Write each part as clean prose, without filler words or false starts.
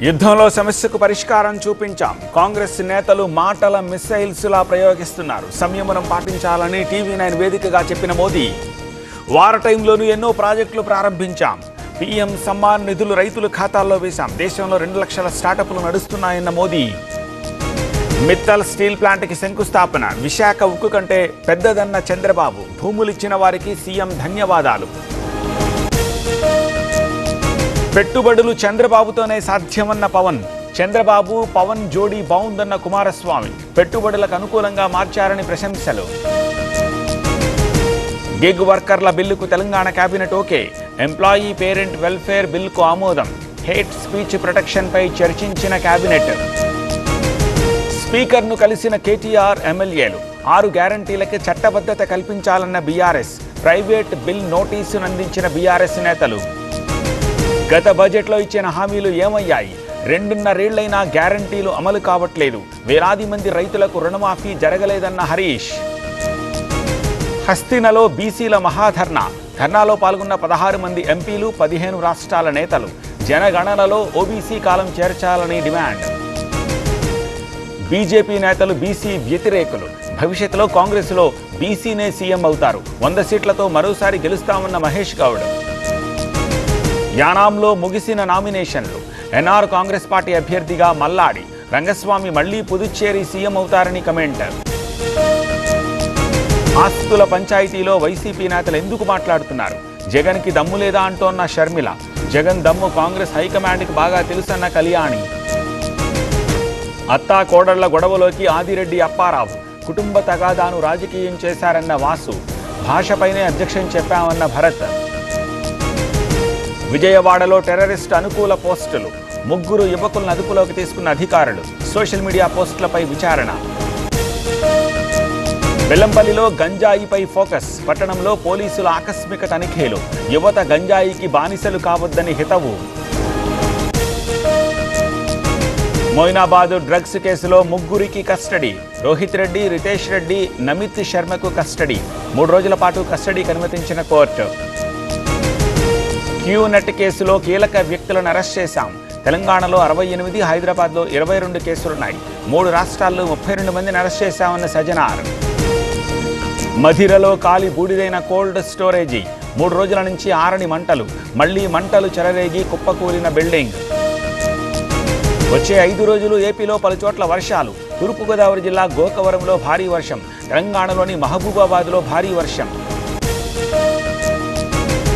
యుద్ధంలో సమస్యకు పరిష్కారం చూపించాం. కాంగ్రెస్ నేతలు మాటల మిసైల్స్లా ప్రయోగిస్తున్నారు. సంయమనం పాటించాలని టీవీ9 వేదికగా చెప్పిన మోదీ, వార టైంలోనూ ఎన్నో ప్రాజెక్టులు ప్రారంభించాం. పీఎం సమ్మాన్ నిధులు రైతుల ఖాతాల్లో వేశాం. దేశంలో 2 లక్షల స్టార్టప్లు నడుస్తున్నాయన్న మోదీ. మిత్తల్ స్టీల్ ప్లాంట్కి శంకుస్థాపన. విశాఖ ఉక్కు కంటే పెద్దదన్న చంద్రబాబు. భూములిచ్చిన వారికి సీఎం ధన్యవాదాలు. పెట్టుబడులు చంద్రబాబుతోనే సాధ్యమన్న పవన్. చంద్రబాబు పవన్ జోడీ బావుందన్న కుమారస్వామి. పెట్టుబడులకు అనుకూలంగా మార్చారని ప్రశంసలు. గిగ్ వర్కర్ల బిల్లుకు Telangana cabinet okay. Employee parent welfare బిల్లుకు ఆమోదం. హేట్ స్పీచ్ ప్రొటెక్షన్పై చర్చించిన కేబినెట్. స్పీకర్ను కలిసిన కేటీఆర్ ఎమ్మెల్యేలు. 6 గ్యారంటీలకి చట్టబద్ధత కల్పించాలన్న బీఆర్ఎస్. ప్రైవేట్ బిల్ నోటీసును అందించిన బీఆర్ఎస్ నేతలు. గత బడ్జెట్లో ఇచ్చిన హామీలు ఏమయ్యాయి? 2.5 ఏళ్లైనా గ్యారంటీలు అమలు కావట్లేదు. వేలాది మంది రైతులకు రుణమాఫీ జరగలేదన్న హరీష్. హస్తినలో బీసీల మహాధర్నా. ధర్నాలో పాల్గొన్న 16 మంది ఎంపీలు, 15 రాష్ట్రాల నేతలు. జనగణనలో ఓబీసీ కాలం చేర్చాలని డిమాండ్. బీజేపీ నేతలు బీసీ వ్యతిరేకులు. భవిష్యత్తులో కాంగ్రెస్లో బీసీనే సీఎం అవుతారు. 100 సీట్లతో మరోసారి గెలుస్తామన్న మహేష్ గౌడ్. యానాంలో ముగిసిన నామినేషన్లు. ఎన్ఆర్ కాంగ్రెస్ పార్టీ అభ్యర్థిగా మల్లాడి. రంగస్వామి మళ్లీ పుదుచ్చేరి సీఎం అవుతారని కమెంట్. ఆస్తుల పంచాయతీలో వైసీపీ నేతలు ఎందుకు మాట్లాడుతున్నారు? జగన్కి దమ్ము లేదా అంటోన్న షర్మిల. జగన్ దమ్ము కాంగ్రెస్ హైకమాండ్కి బాగా తెలుసన్న కళ్యాణి. అత్తా కోడళ్ల గొడవలోకి ఆదిరెడ్డి అప్పారావు. కుటుంబ తగాదాను రాజకీయం చేశారన్న వాసు. భాషపైనే అబ్జెక్షన్ చెప్పామన్న భరత్. విజయవాడలో టెర్రరిస్ట్ అనుకూల పోస్టులు. 3 యువకులను అదుపులోకి తీసుకున్న అధికారులు. సోషల్ మీడియా పోస్టులపై విచారణ. బెల్లంపల్లిలో గంజాయిపై ఫోకస్. పట్టణంలో పోలీసుల ఆకస్మిక తనిఖీలు. యువత గంజాయికి బానిసలు కావద్దని హితవు. మొయినాబాద్ డ్రగ్స్ కేసులో 3 కస్టడీ. రోహిత్ రెడ్డి, రితేష్ రెడ్డి, నమిత్ శర్మకు కస్టడీ. 3 రోజుల పాటు కస్టడీకి అనుమతించిన కోర్టు. క్యూనెట్ కేసులో కీలక వ్యక్తులను అరెస్ట్ చేశాం. తెలంగాణలో 68, హైదరాబాద్లో 22 కేసులున్నాయి. 3 రాష్ట్రాల్లో 32 మందిని అరెస్ట్ చేశామన్న సజనార్. మధిరలో కాలి బూడిదైన కోల్డ్ స్టోరేజీ. 3 రోజుల నుంచి ఆరని మంటలు. మళ్లీ మంటలు చెలరేగి కుప్పకూలిన బిల్డింగ్. వచ్చే 5 రోజులు ఏపీలో పలుచోట్ల వర్షాలు. తూర్పుగోదావరి జిల్లా గోకవరంలో భారీ వర్షం. తెలంగాణలోని మహబూబాబాద్లో భారీ వర్షం.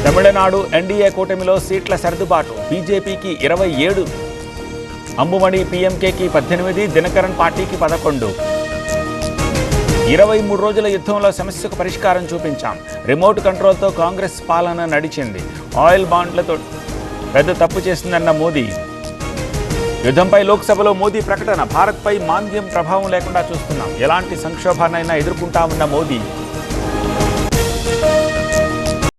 తమిళనాడు ఎన్డీఏ కూటమిలో సీట్ల సర్దుబాటు. బీజేపీకి 27, అంబుమణి పీఎంకేకి 18, దినకరన్ పార్టీకి 11. 23 రోజుల యుద్ధంలో సమస్యకు పరిష్కారం చూపించాం. రిమోట్ కంట్రోల్తో కాంగ్రెస్ పాలన నడిచింది. ఆయిల్ బాండ్లతో పెద్ద తప్పు చేసిందన్న మోదీ. యుద్ధంపై లోక్సభలో మోదీ ప్రకటన. భారత్పై మాంద్యం ప్రభావం లేకుండా చూస్తున్నాం. ఎలాంటి సంక్షోభాన్నైనా ఎదుర్కొంటామన్న మోదీ.